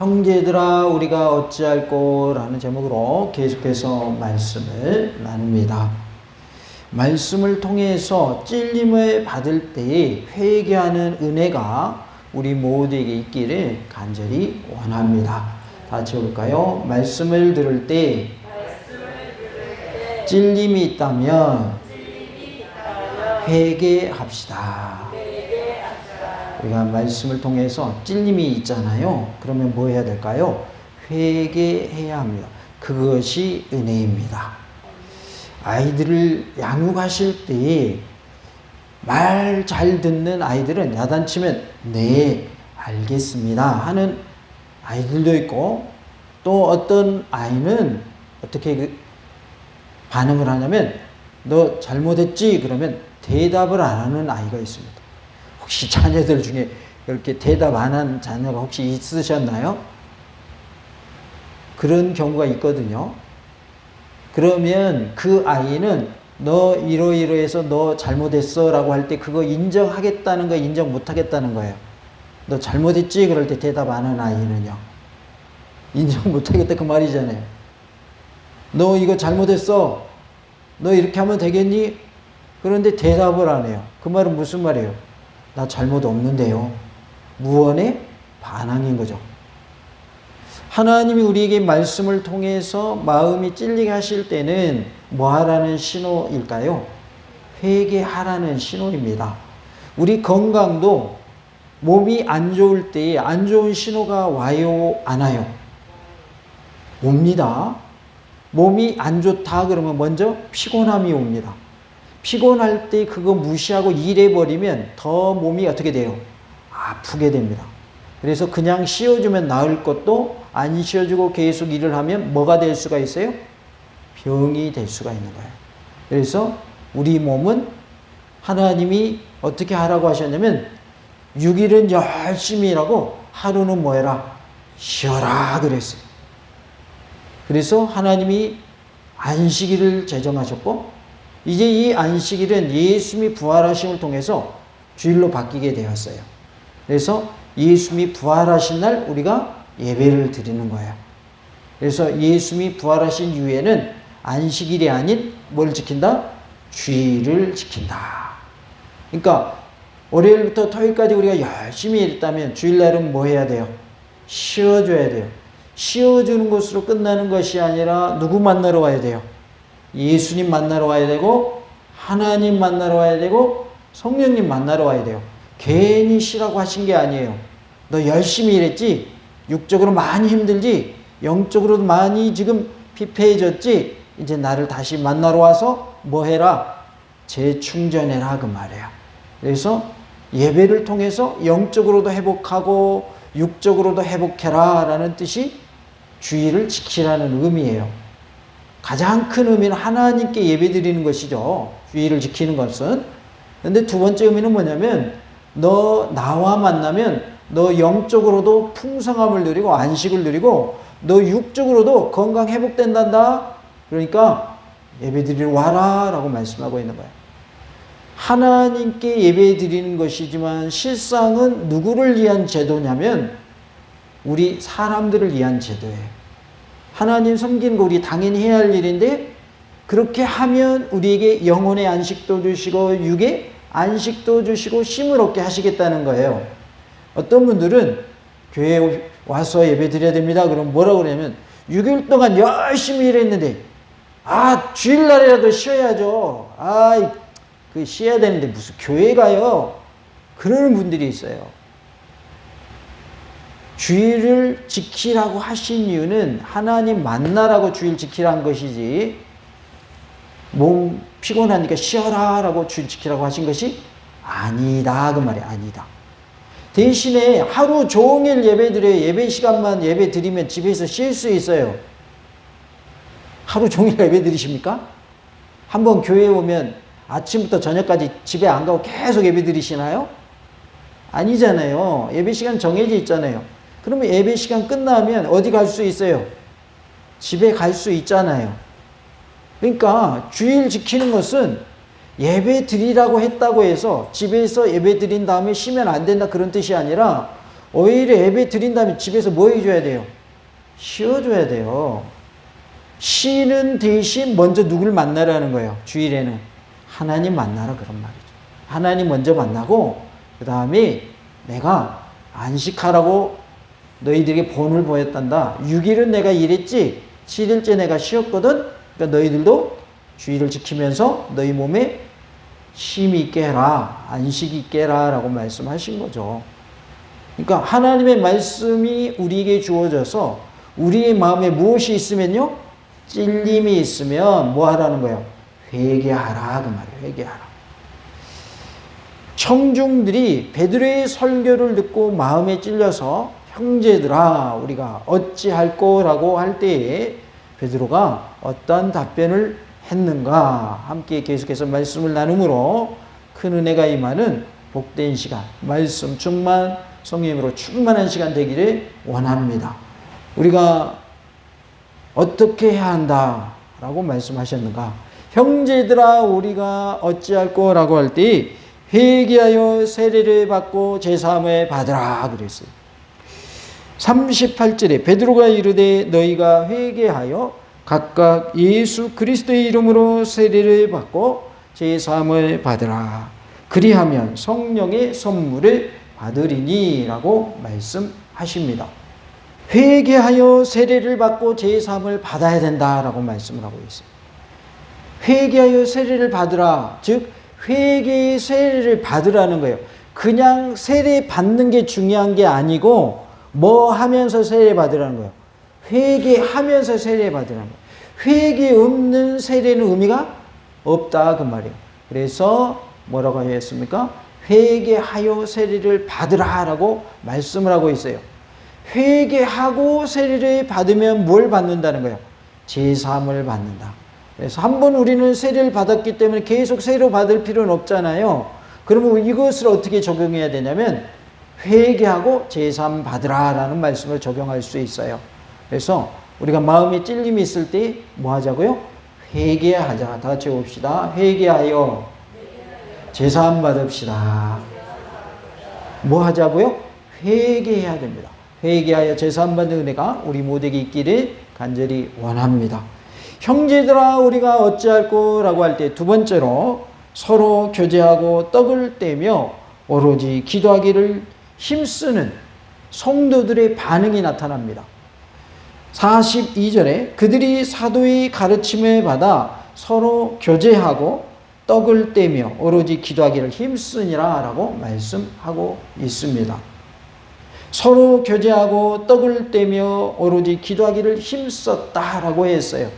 형제들아 우리가 어찌할꼬 라는 제목으로 계속해서 말씀을 나눕니다. 말씀을 통해서 찔림을 받을 때에 회개하는 은혜가 우리 모두에게 있기를 간절히 원합니다. 다 같이 볼까요? 말씀을 들을 때 찔림이 있다면 회개합시다. 우리가 말씀을 통해서 찔림이 있잖아요. 그러면 뭐 해야 될까요? 회개해야 합니다. 그것이 은혜입니다. 아이들을 양육하실 때 말 잘 듣는 아이들은 야단치면 네 알겠습니다 하는 아이들도 있고, 또 어떤 아이는 어떻게 반응을 하냐면 너 잘못했지 그러면 대답을 안 하는 아이가 있습니다. 혹시 자녀들 중에 이렇게 대답 안 한 자녀가 혹시 있으셨나요? 그런 경우가 있거든요. 그러면 그 아이는 너 이러이러해서 너 잘못했어 라고 할 때 그거 인정하겠다는 거 인정 못하겠다는 거예요. 너 잘못했지 그럴 때 대답 안 하는 아이는요, 인정 못하겠다 그 말이잖아요. 너 이거 잘못했어, 너 이렇게 하면 되겠니? 그런데 대답을 안 해요. 그 말은 무슨 말이에요? 나 잘못 없는데요. 무언의 반항인 거죠. 하나님이 우리에게 말씀을 통해서 마음이 찔리게 하실 때는 뭐 하라는 신호일까요? 회개하라는 신호입니다. 우리 건강도 몸이 안 좋을 때에 안 좋은 신호가 와요, 안 와요? 옵니다. 몸이 안 좋다 그러면 먼저 피곤함이 옵니다. 피곤할 때 그거 무시하고 일해버리면 더 몸이 어떻게 돼요? 아프게 됩니다. 그래서 그냥 쉬어주면 나을 것도 안 쉬어주고 계속 일을 하면 뭐가 될 수가 있어요? 병이 될 수가 있는 거예요. 그래서 우리 몸은 하나님이 어떻게 하라고 하셨냐면 6일은 열심히 일하고 하루는 뭐 해라? 쉬어라 그랬어요. 그래서 하나님이 안식일을 제정하셨고, 이제 이 안식일은 예수님이 부활하심을 통해서 주일로 바뀌게 되었어요. 그래서 예수님이 부활하신 날 우리가 예배를 드리는 거예요. 그래서 예수님이 부활하신 이후에는 안식일이 아닌 뭘 지킨다? 주일을 지킨다. 그러니까 월요일부터 토요일까지 우리가 열심히 일했다면 주일날은 뭐 해야 돼요? 쉬어줘야 돼요. 쉬어주는 것으로 끝나는 것이 아니라 누구 만나러 와야 돼요? 예수님 만나러 와야 되고, 하나님 만나러 와야 되고, 성령님 만나러 와야 돼요. 괜히 쉬라고 하신 게 아니에요. 너 열심히 일했지? 육적으로 많이 힘들지? 영적으로도 많이 지금 피폐해졌지? 이제 나를 다시 만나러 와서 뭐 해라? 재충전해라 그 말이에요. 그래서 예배를 통해서 영적으로도 회복하고 육적으로도 회복해라 라는 뜻이 주일을 지키라는 의미예요. 가장 큰 의미는 하나님께 예배드리는 것이죠. 주일을 지키는 것은. 그런데 두 번째 의미는 뭐냐면 너 나와 만나면 너 영적으로도 풍성함을 누리고 안식을 누리고 너 육적으로도 건강 회복된단다. 그러니까 예배드리러 와라 라고 말씀하고 있는 거예요. 하나님께 예배드리는 것이지만 실상은 누구를 위한 제도냐면 우리 사람들을 위한 제도예요. 하나님 섬기는 거 우리 당연히 해야 할 일인데, 그렇게 하면 우리에게 영혼의 안식도 주시고 육의 안식도 주시고 쉼을 얻게 하시겠다는 거예요. 어떤 분들은 교회에 와서 예배 드려야 됩니다. 그럼 뭐라고 그러냐면 6일 동안 열심히 일했는데 주일날이라도 쉬어야죠. 그 쉬어야 되는데 무슨 교회 가요? 그러는 분들이 있어요. 주일을 지키라고 하신 이유는 하나님 만나라고 주일 지키라는 것이지, 몸 피곤하니까 쉬어라 라고 주일 지키라고 하신 것이 아니다 그 말이야. 아니다. 대신에 하루 종일 예배 드려요. 예배 시간만 예배 드리면 집에서 쉴 수 있어요. 하루 종일 예배 드리십니까? 한번 교회에 오면 아침부터 저녁까지 집에 안 가고 계속 예배 드리시나요? 아니잖아요. 예배 시간 정해져 있잖아요. 그러면 예배 시간 끝나면 어디 갈 수 있어요? 집에 갈 수 있잖아요. 그러니까 주일 지키는 것은 예배 드리라고 했다고 해서 집에서 예배 드린 다음에 쉬면 안 된다 그런 뜻이 아니라 오히려 예배 드린 다음에 집에서 뭐 해줘야 돼요? 쉬어줘야 돼요. 쉬는 대신 먼저 누굴 만나라는 거예요. 주일에는 하나님 만나라 그런 말이죠. 하나님 먼저 만나고 그 다음에 내가 안식하라고 너희들에게 본을 보였단다. 6일은 내가 일했지 7일째 내가 쉬었거든. 그러니까 너희들도 주일을 지키면서 너희 몸에 쉼이 있게 해라. 안식이 있게 해라 라고 말씀하신 거죠. 그러니까 하나님의 말씀이 우리에게 주어져서 우리의 마음에 무엇이 있으면요? 찔림이 있으면 뭐 하라는 거예요? 회개하라 그 말이에요. 회개하라. 청중들이 베드로의 설교를 듣고 마음에 찔려서 형제들아 우리가 어찌할꼬라고 할 때에 베드로가 어떠한 답변을 했는가 함께 계속해서 말씀을 나누므로 큰 은혜가 임하는 복된 시간 말씀 충만 성령으로 충만한 시간 되기를 원합니다. 우리가 어떻게 해야 한다 라고 말씀하셨는가? 형제들아 우리가 어찌할꼬라고 할 때 회개하여 세례를 받고 제사함을 받으라 그랬어요. 38절에 베드로가 이르되 너희가 회개하여 각각 예수 그리스도의 이름으로 세례를 받고 제사함을 받으라. 그리하면 성령의 선물을 받으리니 라고 말씀하십니다. 회개하여 세례를 받고 제사함을 받아야 된다라고 말씀을 하고 있어요. 회개하여 세례를 받으라. 즉 회개의 세례를 받으라는 거예요. 그냥 세례 받는 게 중요한 게 아니고 뭐 하면서 세례 받으라는 거예요. 회개하면서 세례 받으라는 거예요. 회개 없는 세례는 의미가 없다 그 말이에요. 그래서 뭐라고 했습니까? 회개하여 세례를 받으라라고 말씀을 하고 있어요. 회개하고 세례를 받으면 뭘 받는다는 거예요? 제사함을 받는다. 그래서 한번 우리는 세례를 받았기 때문에 계속 세례 받을 필요는 없잖아요. 그러면 이것을 어떻게 적용해야 되냐면 회개하고 제사함 받으라라는 말씀을 적용할 수 있어요. 그래서 우리가 마음에 찔림이 있을 때 뭐 하자고요? 회개하자. 다 같이 봅시다. 회개하여 제사함 받읍시다. 뭐 하자고요? 회개해야 됩니다. 회개하여 제사함 받는 은혜가 우리 모두에게 있기를 간절히 원합니다. 형제들아 우리가 어찌할꼬라고 할 때 두 번째로 서로 교제하고 떡을 떼며 오로지 기도하기를 힘쓰는 성도들의 반응이 나타납니다. 42절에 그들이 사도의 가르침을 받아 서로 교제하고 떡을 떼며 오로지 기도하기를 힘쓰니라 라고 말씀하고 있습니다. 서로 교제하고 떡을 떼며 오로지 기도하기를 힘썼다라고 했어요.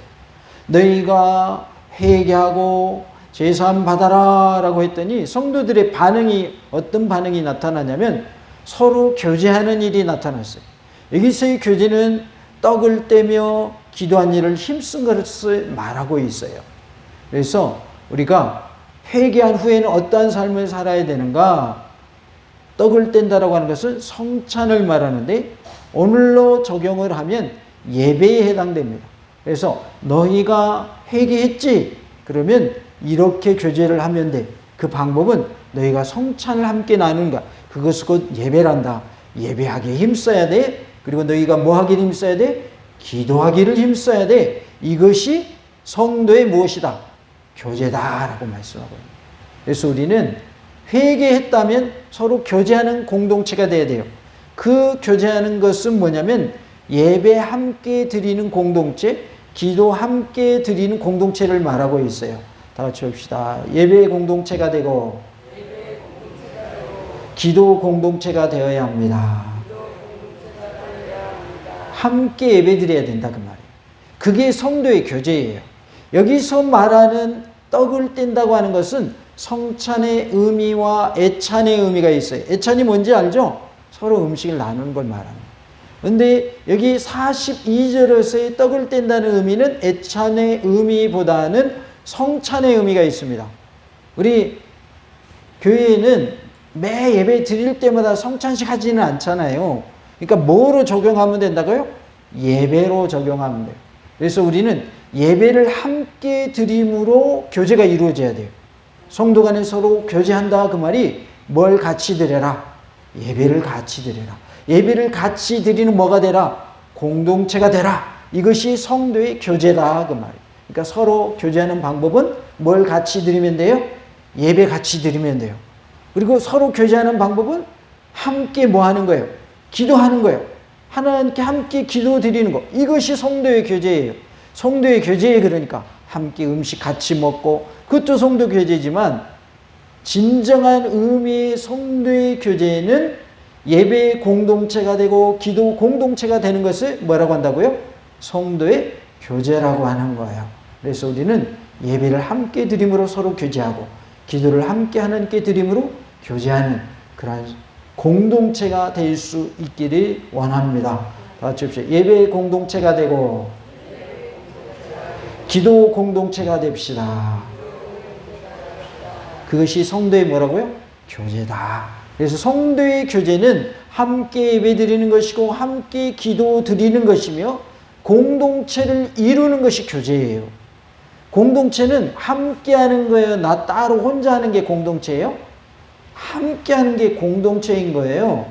너희가 회개하고 제사함 받아라 라고 했더니 성도들의 반응이 어떤 반응이 나타나냐면 서로 교제하는 일이 나타났어요. 여기서의 교제는 떡을 떼며 기도한 일을 힘쓴 것을 말하고 있어요. 그래서 우리가 회개한 후에는 어떠한 삶을 살아야 되는가? 떡을 뗀다라고 하는 것은 성찬을 말하는데 오늘로 적용을 하면 예배에 해당됩니다. 그래서 너희가 회개했지? 그러면 이렇게 교제를 하면 돼. 그 방법은 너희가 성찬을 함께 나누는 거야. 그것은 곧 예배란다. 예배하기에 힘써야 돼. 그리고 너희가 뭐 하기를 힘써야 돼? 기도하기를 힘써야 돼. 이것이 성도의 무엇이다? 교제다라고 말씀하고 있습니다. 그래서 우리는 회개했다면 서로 교제하는 공동체가 돼야 돼요. 그 교제하는 것은 뭐냐면 예배 함께 드리는 공동체, 기도 함께 드리는 공동체를 말하고 있어요. 다 같이 봅시다. 예배 공동체가 되고 기도 공동체가 되어야 합니다. 함께 예배 드려야 된다 그 말이에요. 그게 성도의 교제예요. 여기서 말하는 떡을 뗀다고 하는 것은 성찬의 의미와 애찬의 의미가 있어요. 애찬이 뭔지 알죠? 서로 음식을 나누는 걸 말합니다. 그런데 여기 42절에서의 떡을 뗀다는 의미는 애찬의 의미보다는 성찬의 의미가 있습니다. 우리 교회에는 매 예배 드릴 때마다 성찬식 하지는 않잖아요. 그러니까 뭐로 적용하면 된다고요? 예배로 적용하면 돼요. 그래서 우리는 예배를 함께 드림으로 교제가 이루어져야 돼요. 성도 간에 서로 교제한다 그 말이 뭘 같이 드려라? 예배를 같이 드려라. 예배를 같이 드리는 뭐가 되라? 공동체가 되라. 이것이 성도의 교제다 그 말이에요. 그러니까 서로 교제하는 방법은 뭘 같이 드리면 돼요? 예배 같이 드리면 돼요. 그리고 서로 교제하는 방법은 함께 뭐 하는 거예요? 기도하는 거예요. 하나님께 함께 기도 드리는 거. 이것이 성도의 교제예요. 성도의 교제에 그러니까 함께 음식 같이 먹고 그것도 성도 교제지만 진정한 의미의 성도의 교제는 예배 공동체가 되고 기도 공동체가 되는 것을 뭐라고 한다고요? 성도의 교제라고 하는 거예요. 그래서 우리는 예배를 함께 드림으로 서로 교제하고 기도를 함께 하나님께 드림으로 교제하는 그런 공동체가 될 수 있기를 원합니다. 다 같이 합시다. 예배 공동체가 되고 기도 공동체가 됩시다. 그것이 성도의 뭐라고요? 교제다. 그래서 성도의 교제는 함께 예배 드리는 것이고 함께 기도 드리는 것이며 공동체를 이루는 것이 교제예요. 공동체는 함께 하는 거예요? 나 따로 혼자 하는 게 공동체예요? 함께 하는 게 공동체인 거예요.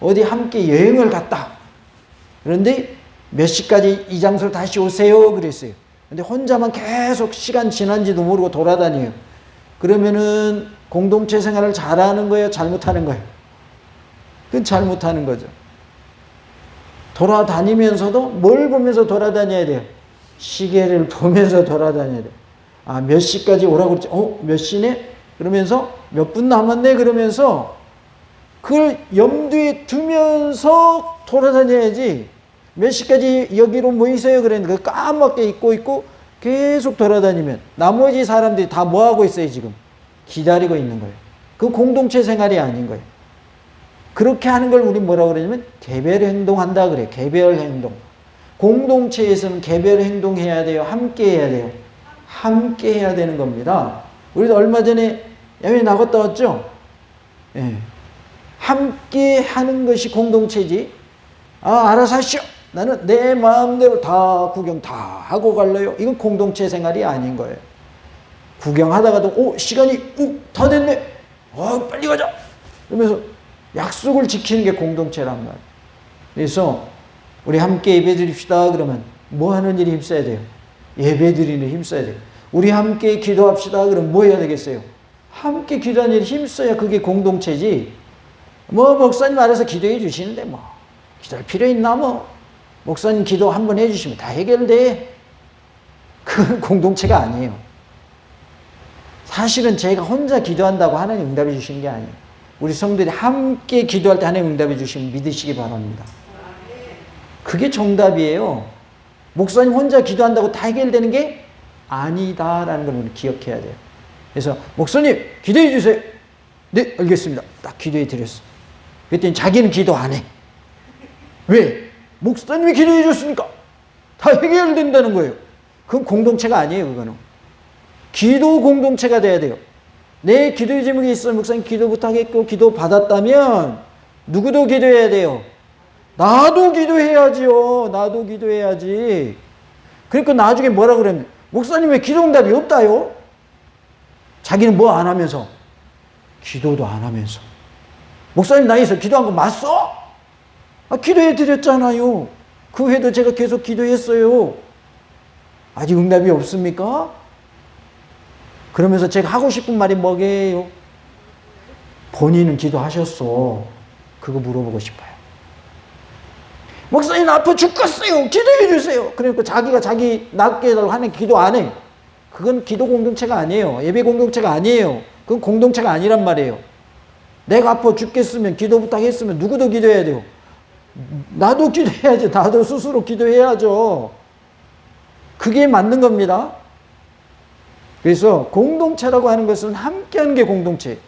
어디 함께 여행을 갔다. 그런데 몇 시까지 이 장소로 다시 오세요 그랬어요. 근데 혼자만 계속 시간 지난지도 모르고 돌아다녀요. 그러면은 공동체 생활을 잘하는 거예요? 잘못하는 거예요? 그건 잘못하는 거죠. 돌아다니면서도 뭘 보면서 돌아다녀야 돼요? 시계를 보면서 돌아다녀야 돼요. 아, 몇 시까지 오라고 그랬지? 몇 시네? 그러면서 몇 분 남았네? 그러면서 그걸 염두에 두면서 돌아다녀야지. 몇 시까지 여기로 모이세요? 그랬는데 까맣게 잊고 있고 계속 돌아다니면 나머지 사람들이 다 뭐하고 있어요 지금? 기다리고 있는 거예요. 그 공동체 생활이 아닌 거예요. 그렇게 하는 걸 우리 뭐라고 그러냐면 개별 행동한다 그래요. 개별 행동. 공동체에서는 개별 행동해야 돼요? 함께 해야 돼요? 함께 해야 되는 겁니다. 우리도 얼마 전에 야외 나갔다 왔죠? 예. 함께 하는 것이 공동체지. 아, 알아서 하시오. 나는 내 마음대로 다 구경 다 하고 갈래요. 이건 공동체 생활이 아닌 거예요. 구경하다가도 시간이 다 됐네. 빨리 가자. 그러면서 약속을 지키는 게 공동체란 말이에요. 그래서 우리 함께 예배 드립시다 그러면 뭐 하는 일에 힘써야 돼요? 예배 드리는 힘써야 돼요. 우리 함께 기도합시다 그러면 뭐 해야 되겠어요? 함께 기도하는 일에 힘써야 그게 공동체지. 뭐 목사님 알아서 기도해 주시는데 뭐 기도할 필요 있나 뭐. 목사님 기도 한번 해주시면 다 해결돼. 그건 공동체가 아니에요. 사실은 제가 혼자 기도한다고 하나님 응답해 주시는 게 아니에요. 우리 성도들이 함께 기도할 때 하나님 응답해 주시면 믿으시기 바랍니다. 그게 정답이에요. 목사님 혼자 기도한다고 다 해결되는 게 아니다라는 걸 우리 기억해야 돼요. 그래서 목사님 기도해 주세요. 네, 알겠습니다. 딱 기도해 드렸어. 그랬더니 자기는 기도 안 해. 왜? 목사님이 기도해 줬으니까 다 해결된다는 거예요. 그건 공동체가 아니에요. 그거는 기도 공동체가 돼야 돼요. 내 기도의 제목이 있어요. 목사님 기도 부탁했고 기도 받았다면 누구도 기도해야 돼요? 나도 기도해야지요. 나도 기도해야지. 그러니까 나중에 뭐라 그러면 목사님 왜 기도 응답이 없다요? 자기는 뭐 안 하면서 기도도 안 하면서 목사님 나이에서 기도한 거 맞어? 기도해 드렸잖아요. 그 후에도 제가 계속 기도했어요. 아직 응답이 없습니까? 그러면서 제가 하고 싶은 말이 뭐게요? 본인은 기도하셨어. 그거 물어보고 싶어요. 목사님 아파 죽겠어요. 기도해 주세요. 그러니까 자기가 자기 낫게 해달라고 하는 기도 안 해. 그건 기도 공동체가 아니에요. 예배 공동체가 아니에요. 그건 공동체가 아니란 말이에요. 내가 아파 죽겠으면 기도 부탁했으면 누구도 기도해야 돼요. 나도 기도해야지. 나도 스스로 기도해야죠. 그게 맞는 겁니다. 그래서 공동체라고 하는 것은 함께 하는 게 공동체.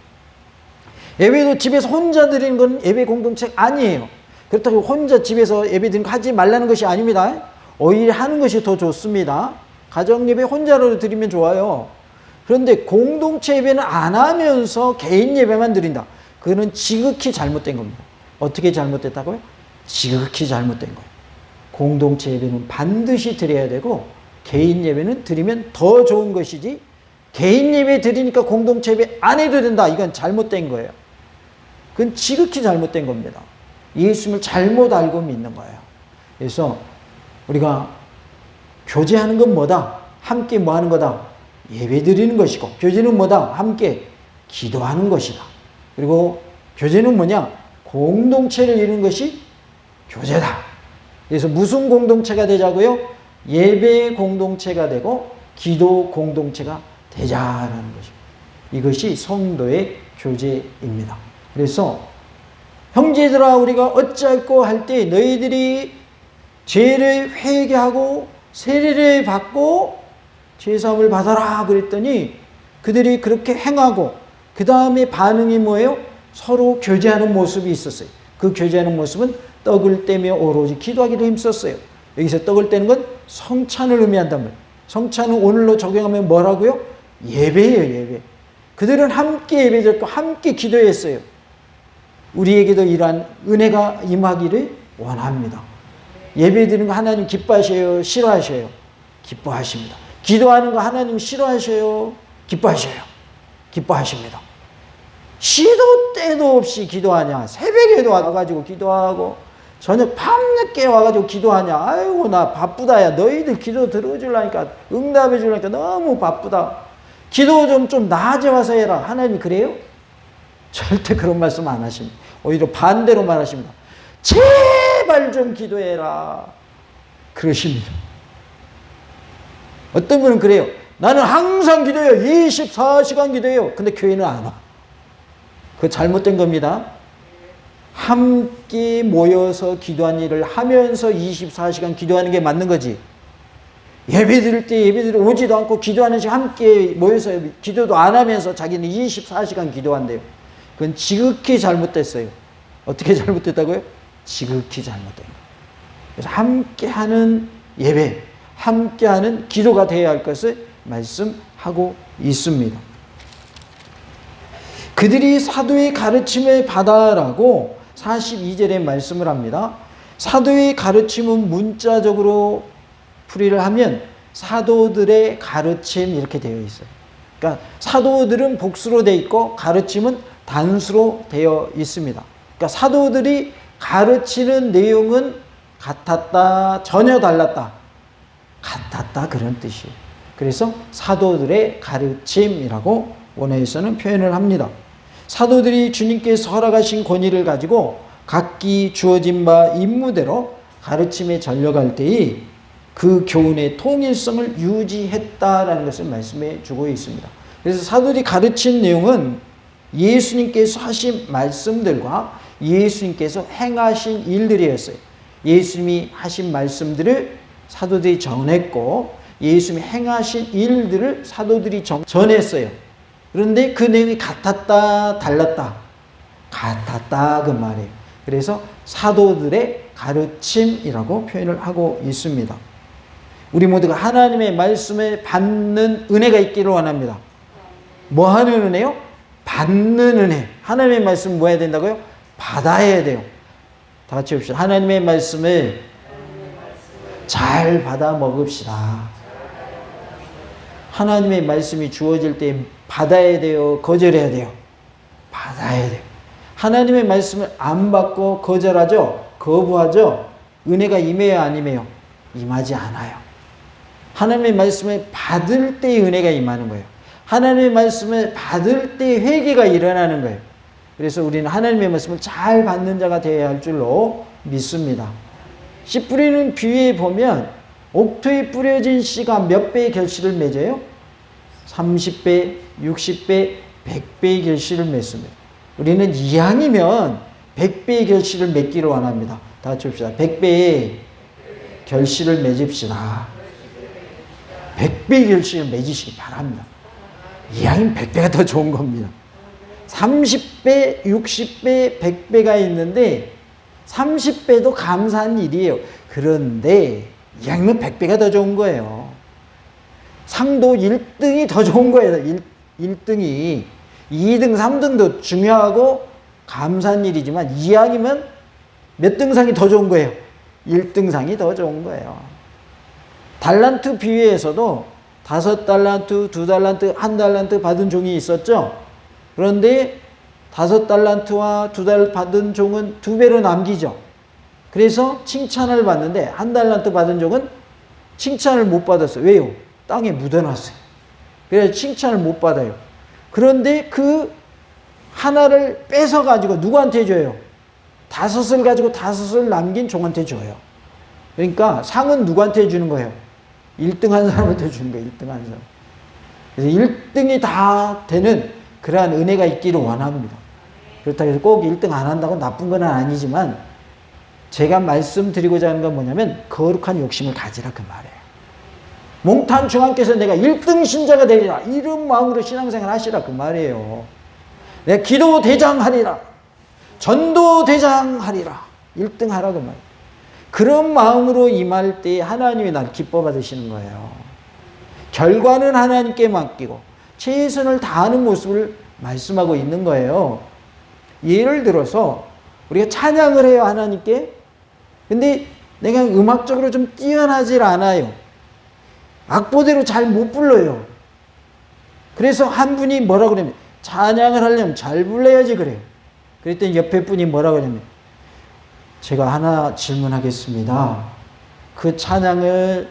예배도 집에서 혼자 드리는 건 예배 공동체 아니에요. 그렇다고 혼자 집에서 예배 드리는 거 하지 말라는 것이 아닙니다. 오히려 하는 것이 더 좋습니다. 가정 예배 혼자로 드리면 좋아요. 그런데 공동체 예배는 안 하면서 개인 예배만 드린다. 그거는 지극히 잘못된 겁니다. 어떻게 잘못됐다고요? 지극히 잘못된 거예요. 공동체 예배는 반드시 드려야 되고 개인 예배는 드리면 더 좋은 것이지 개인 예배 드리니까 공동체 예배 안 해도 된다. 이건 잘못된 거예요. 그건 지극히 잘못된 겁니다. 예수님을 잘못 알고 믿는 거예요. 그래서 우리가 교제하는 건 뭐다? 함께 뭐 하는 거다? 예배 드리는 것이고, 교제는 뭐다? 함께 기도하는 것이다. 그리고 교제는 뭐냐? 공동체를 이루는 것이 교제다. 그래서 무슨 공동체가 되자고요? 예배 공동체가 되고 기도 공동체가 되자라는 것입니다. 이것이 성도의 교제입니다. 그래서 형제들아 우리가 어찌할꼬 할 때 너희들이 죄를 회개하고 세례를 받고 죄사함을 받아라 그랬더니 그들이 그렇게 행하고 그 다음에 반응이 뭐예요? 서로 교제하는 모습이 있었어요. 그 교제하는 모습은 떡을 떼며 오로지 기도하기를 힘썼어요. 여기서 떡을 떼는 건 성찬을 의미한단 말이에요. 성찬은 오늘로 적용하면 뭐라고요? 예배예요, 예배. 그들은 함께 예배드렸고 함께 기도했어요. 우리에게도 이러한 은혜가 임하기를 원합니다. 예배드리는 거 하나님 기뻐하셔요? 싫어하셔요? 기뻐하십니다. 기도하는 거 하나님 싫어하셔요? 기뻐하셔요? 기뻐하십니다. 시도 때도 없이 기도하냐? 새벽에도 와가지고 기도하고 저녁 밤늦게 와가지고 기도하냐? 아이고 나 바쁘다. 야 너희들 기도 들어주려니까 응답해 주려니까 너무 바쁘다. 기도 좀 낮에 와서 해라. 하나님이 그래요? 절대 그런 말씀 안 하십니다. 오히려 반대로 말하십니다. 제발 좀 기도해라. 그러십니다. 어떤 분은 그래요. 나는 항상 기도해요. 24시간 기도해요. 근데 교회는 안 와. 그거 잘못된 겁니다. 함께 모여서 기도한 일을 하면서 24시간 기도하는 게 맞는 거지. 예배 드릴 때 예배 드리러 오지도 않고 기도하는 시간 함께 모여서 기도도 안 하면서 자기는 24시간 기도한대요. 그건 지극히 잘못됐어요. 어떻게 잘못됐다고요? 지극히 잘못된 거예요. 그래서 함께하는 예배, 함께하는 기도가 되어야 할 것을 말씀하고 있습니다. 그들이 사도의 가르침을 받아라고 42절에 말씀을 합니다. 사도의 가르침은 문자적으로 풀이를 하면 사도들의 가르침 이렇게 되어 있어요. 그러니까 사도들은 복수로 되어 있고 가르침은 단수로 되어 있습니다. 그러니까 사도들이 가르치는 내용은 같았다, 전혀 달랐다. 같았다 그런 뜻이에요. 그래서 사도들의 가르침이라고 원어에서는 표현을 합니다. 사도들이 주님께서 허락하신 권위를 가지고 각기 주어진 바 임무대로 가르침에 전력할 때에 그 교훈의 통일성을 유지했다라는 것을 말씀해 주고 있습니다. 그래서 사도들이 가르친 내용은 예수님께서 하신 말씀들과 예수님께서 행하신 일들이었어요. 예수님이 하신 말씀들을 사도들이 전했고 예수님이 행하신 일들을 사도들이 전했어요. 그런데 그 내용이 같았다, 달랐다. 같았다 그 말이에요. 그래서 사도들의 가르침이라고 표현을 하고 있습니다. 우리 모두가 하나님의 말씀을 받는 은혜가 있기를 원합니다. 뭐 하는 은혜요? 받는 은혜. 하나님의 말씀 뭐 해야 된다고요? 받아야 돼요. 다 같이 합시다. 하나님의 말씀을 잘 받아 먹읍시다. 하나님의 말씀이 주어질 때 받아야 돼요? 거절해야 돼요? 받아야 돼요. 하나님의 말씀을 안 받고 거절하죠? 거부하죠? 은혜가 임해요? 안 임해요? 임하지 않아요. 하나님의 말씀을 받을 때 은혜가 임하는 거예요. 하나님의 말씀을 받을 때 회개가 일어나는 거예요. 그래서 우리는 하나님의 말씀을 잘 받는 자가 되어야 할 줄로 믿습니다. 씨 뿌리는 비유에 보면 옥토에 뿌려진 씨가 몇 배의 결실을 맺어요? 30배, 60배, 100배의 결실을 맺습니다. 우리는 이왕이면 100배의 결실을 맺기를 원합니다. 다 같이 합시다. 100배의 결실을 맺읍시다. 100배의 결실을 맺으시기 바랍니다. 이왕이면 100배가 더 좋은 겁니다. 30배, 60배, 100배가 있는데 30배도 감사한 일이에요. 그런데 이왕이면 100배가 더 좋은 거예요. 상도 1등이 더 좋은 거예요. 1등이 2등, 3등도 중요하고 감사한 일이지만 이왕이면 몇 등상이 더 좋은 거예요? 1등상이 더 좋은 거예요. 달란트 비유에서도 5달란트, 2달란트, 1달란트 받은 종이 있었죠. 그런데 5달란트와 2달 받은 종은 2배로 남기죠. 그래서 칭찬을 받는데 1달란트 받은 종은 칭찬을 못 받았어요. 왜요? 땅에 묻어놨어요. 그래서 칭찬을 못 받아요. 그런데 그 하나를 뺏어가지고 누구한테 줘요? 5을 가지고 5을 남긴 종한테 줘요. 그러니까 상은 누구한테 주는 거예요? 1등 한 사람한테 주는 거예요. 1등 한 사람. 그래서 1등이 다 되는 그러한 은혜가 있기를 원합니다. 그렇다고 해서 꼭 1등 안 한다고 나쁜 건 아니지만 제가 말씀드리고자 하는 건 뭐냐면 거룩한 욕심을 가지라 그 말이에요. 몽탄 중앙께서 내가 1등 신자가 되리라 이런 마음으로 신앙생활 하시라 그 말이에요. 내가 기도 대장 하리라, 전도 대장 하리라, 1등 하라 그 말이에요. 그런 마음으로 임할 때 하나님이 날 기뻐 받으시는 거예요. 결과는 하나님께 맡기고 최선을 다하는 모습을 말씀하고 있는 거예요. 예를 들어서 우리가 찬양을 해요, 하나님께. 근데 내가 음악적으로 좀 뛰어나질 않아요. 악보대로 잘 못 불러요. 그래서 한 분이 뭐라 그러냐면 찬양을 하려면 잘 불러야지 그래요. 그랬더니 옆에 분이 뭐라 그러냐면 제가 하나 질문하겠습니다. 그 찬양을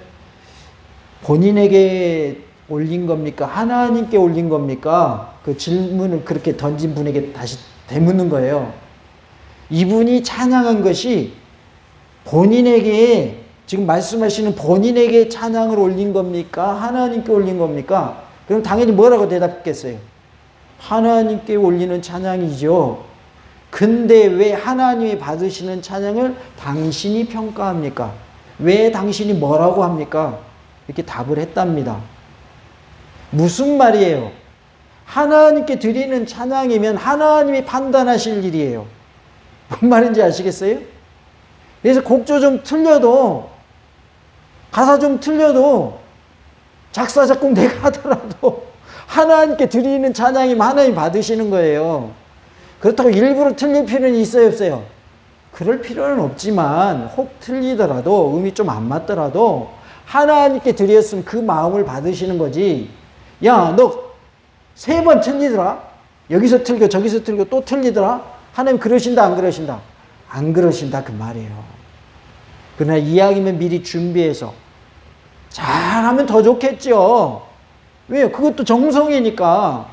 본인에게 올린 겁니까? 하나님께 올린 겁니까? 그 질문을 그렇게 던진 분에게 다시 되묻는 거예요. 이분이 찬양한 것이 본인에게, 지금 말씀하시는 본인에게 찬양을 올린 겁니까? 하나님께 올린 겁니까? 그럼 당연히 뭐라고 대답했겠어요? 하나님께 올리는 찬양이죠. 근데 왜 하나님이 받으시는 찬양을 당신이 평가합니까? 왜 당신이 뭐라고 합니까? 이렇게 답을 했답니다. 무슨 말이에요? 하나님께 드리는 찬양이면 하나님이 판단하실 일이에요. 뭔 말인지 아시겠어요? 그래서 곡조 좀 틀려도, 가사 좀 틀려도, 작사 작곡 내가 하더라도 하나님께 드리는 찬양이면 하나님 받으시는 거예요. 그렇다고 일부러 틀릴 필요는 있어요, 없어요? 그럴 필요는 없지만 혹 틀리더라도, 음이 좀 안 맞더라도 하나님께 드렸으면 그 마음을 받으시는 거지. 야, 너 3번 틀리더라? 여기서 틀고 저기서 틀고 또 틀리더라? 하나님 그러신다 안 그러신다? 안 그러신다 그 말이에요. 그러나 이왕이면 미리 준비해서 잘하면 더 좋겠죠. 왜요? 그것도 정성이니까.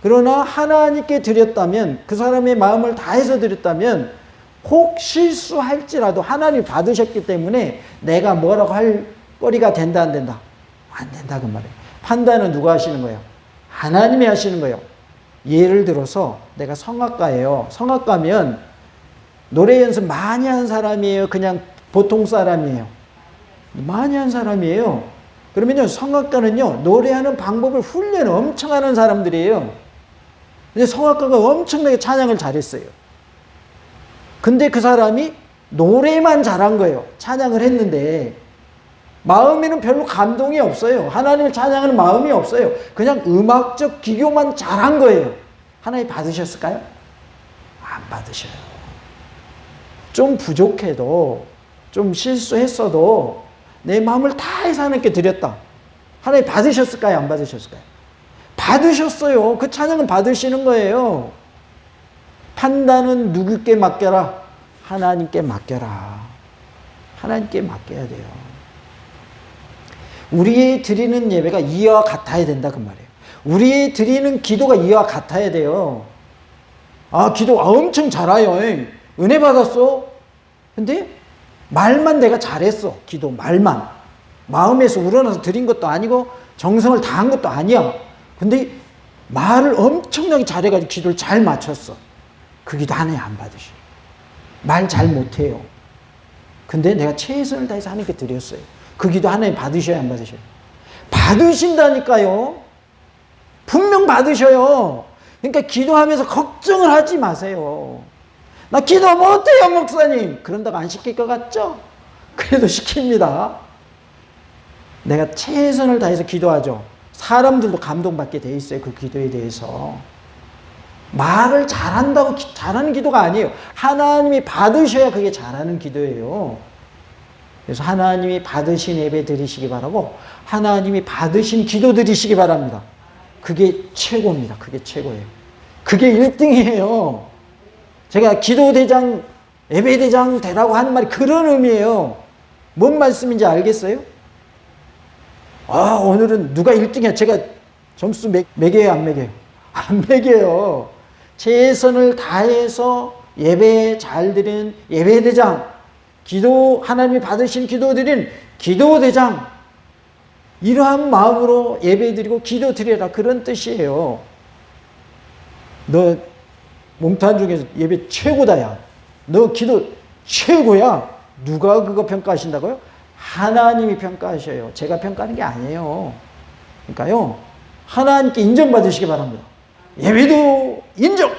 그러나 하나님께 드렸다면, 그 사람의 마음을 다해서 드렸다면 혹 실수할지라도 하나님 받으셨기 때문에 내가 뭐라고 할 거리가 된다 안 된다? 안 된다 그 말이에요. 판단은 누가 하시는 거예요? 하나님이 하시는 거예요. 예를 들어서 내가 성악가예요. 성악가면 노래 연습 많이 한 사람이에요? 그냥 보통 사람이에요? 많이 한 사람이에요. 그러면요, 성악가는요, 노래하는 방법을 훈련 엄청 하는 사람들이에요. 근데 성악가가 엄청나게 찬양을 잘했어요. 근데 그 사람이 노래만 잘한 거예요. 찬양을 했는데 마음에는 별로 감동이 없어요. 하나님을 찬양하는 마음이 없어요. 그냥 음악적 기교만 잘한 거예요. 하나님 받으셨을까요? 안 받으셔요. 좀 부족해도, 좀 실수했어도 내 마음을 다해서 하나님께 드렸다. 하나님 받으셨을까요? 안 받으셨을까요? 받으셨어요. 그 찬양은 받으시는 거예요. 판단은 누구께 맡겨라? 하나님께 맡겨라. 하나님께 맡겨야 돼요. 우리의 드리는 예배가 이와 같아야 된다 그 말이에요. 우리의 드리는 기도가 이와 같아야 돼요. 아, 기도 엄청 잘해요. 은혜 받았어. 근데 말만 내가 잘했어. 기도 말만. 마음에서 우러나서 드린 것도 아니고 정성을 다한 것도 아니야. 근데 말을 엄청나게 잘해가지고 기도를 잘 맞췄어. 그 기도 하나님 안 받으셔요. 말 잘 못해요. 근데 내가 최선을 다해서 하나님께 드렸어요. 그 기도 하나님 받으셔야 안 받으셔요? 받으신다니까요. 분명 받으셔요. 그러니까 기도하면서 걱정을 하지 마세요. 나 기도 못해요 목사님. 그런다고 안 시킬 것 같죠? 그래도 시킵니다. 내가 최선을 다해서 기도하죠. 사람들도 감동받게 돼 있어요. 그 기도에 대해서. 말을 잘한다고 잘하는 기도가 아니에요. 하나님이 받으셔야 그게 잘하는 기도예요. 그래서 하나님이 받으신 예배 드리시기 바라고 하나님이 받으신 기도 드리시기 바랍니다. 그게 최고입니다. 그게 최고예요. 그게 1등이에요. 제가 기도대장, 예배대장 되라고 하는 말이 그런 의미예요. 뭔 말씀인지 알겠어요? 아, 오늘은 누가 1등이야. 제가 점수 매겨요, 안 매겨요? 안 매겨요. 최선을 다해서 예배 잘 드리는 예배대장, 하나님이 받으신 기도 드리는 기도대장, 이러한 마음으로 예배 드리고 기도 드려라. 그런 뜻이에요. 너 몸탄 중에서 예배 최고다, 야. 너 기도 최고야. 누가 그거 평가하신다고요? 하나님이 평가하셔요. 제가 평가하는 게 아니에요. 그러니까요, 하나님께 인정받으시기 바랍니다. 예배도 인정,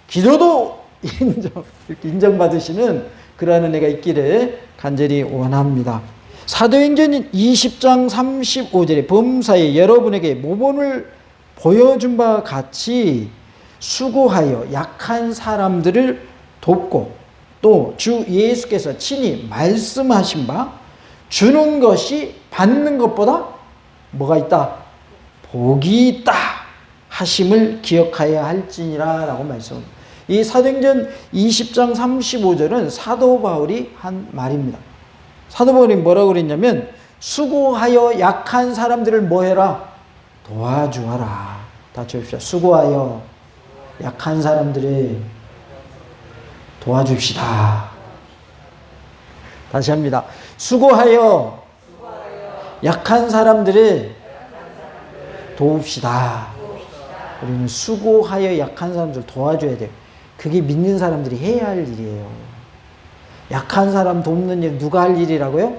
기도도 인정, 이렇게 인정받으시는 그러한 은혜가 있기를 간절히 원합니다. 사도행전 20장 35절에 범사에 여러분에게 모본을 보여준 바와 같이 수고하여 약한 사람들을 돕고 또 주 예수께서 친히 말씀하신 바 주는 것이 받는 것보다 뭐가 있다? 복이 있다 하심을 기억하여야 할지니라 라고 말씀합니다. 이 사도행전 20장 35절은 사도 바울이 한 말입니다. 사도 바울이 뭐라고 그랬냐면 수고하여 약한 사람들을 뭐 해라? 도와주어라. 다 줍시다. 수고하여 약한 사람들을 도와줍시다. 다시 합니다. 수고하여 약한 사람들을 도웁시다. 우리는 수고하여 약한 사람들을 도와줘야 돼요. 그게 믿는 사람들이 해야 할 일이에요. 약한 사람 돕는 일 누가 할 일이라고요?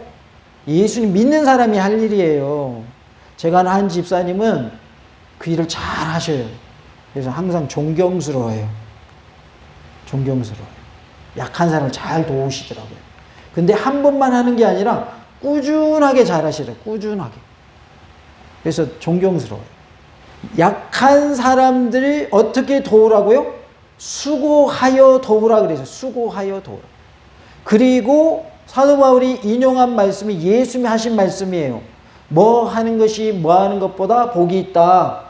예수님 믿는 사람이 할 일이에요. 제가 아는 한 집사님은 그 일을 잘 하셔요. 그래서 항상 존경스러워요. 존경스러워요. 약한 사람을 잘 도우시더라고요. 근데 한 번만 하는 게 아니라 꾸준하게 잘 하시더라고요. 꾸준하게. 그래서 존경스러워요. 약한 사람들을 어떻게 도우라고요? 수고하여 도우라 그래서 수고하여 도우라. 그리고 사도 바울이 인용한 말씀이 예수님이 하신 말씀이에요. 뭐 하는 것이 뭐 하는 것보다 복이 있다.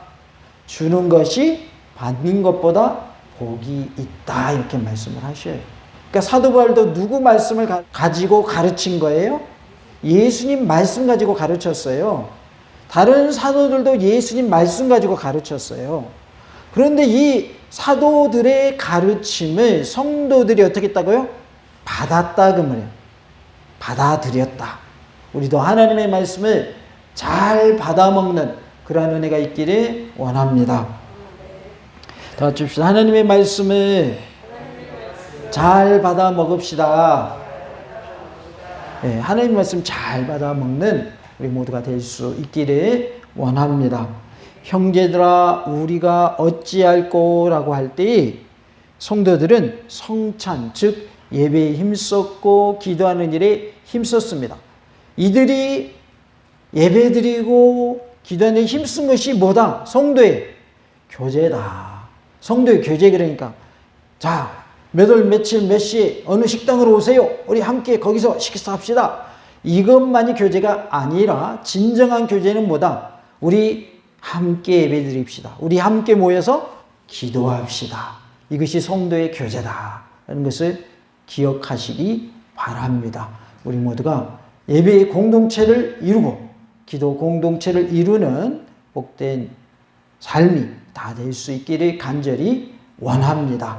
주는 것이 받는 것보다 복이 있다. 이렇게 말씀을 하셔요. 그러니까 사도 바울도 누구 말씀을 가지고 가르친 거예요? 예수님 말씀 가지고 가르쳤어요. 다른 사도들도 예수님 말씀 가지고 가르쳤어요. 그런데 이 사도들의 가르침을 성도들이 어떻게 했다고요? 받았다 그 말이에요. 받아들였다. 우리도 하나님의 말씀을 잘 받아먹는 그러한 은혜가 있기를 원합니다. 다 같이 합시다. 하나님의 말씀을 잘 받아먹읍시다. 네, 하나님의 말씀 잘 받아먹는 우리 모두가 될 수 있기를 원합니다. 형제들아 우리가 어찌할꼬라고 할 때 성도들은 성찬 즉 예배에 힘썼고 기도하는 일에 힘썼습니다. 이들이 예배드리고 기도하는 일에 힘쓴 것이 뭐다? 성도의 교제다. 성도의 교제. 그러니까 자 몇 월 며칠 몇 시에 어느 식당으로 오세요. 우리 함께 거기서 식사합시다. 이것만이 교제가 아니라 진정한 교제는 뭐다? 우리 함께 예배드립시다. 우리 함께 모여서 기도합시다. 이것이 성도의 교제다 라는 것을 기억하시기 바랍니다. 우리 모두가 예배의 공동체를 이루고 기도 공동체를 이루는 복된 삶이 다 될 수 있기를 간절히 원합니다.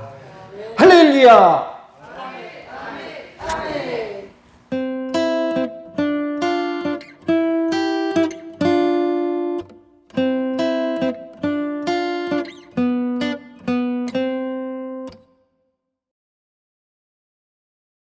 할렐루야!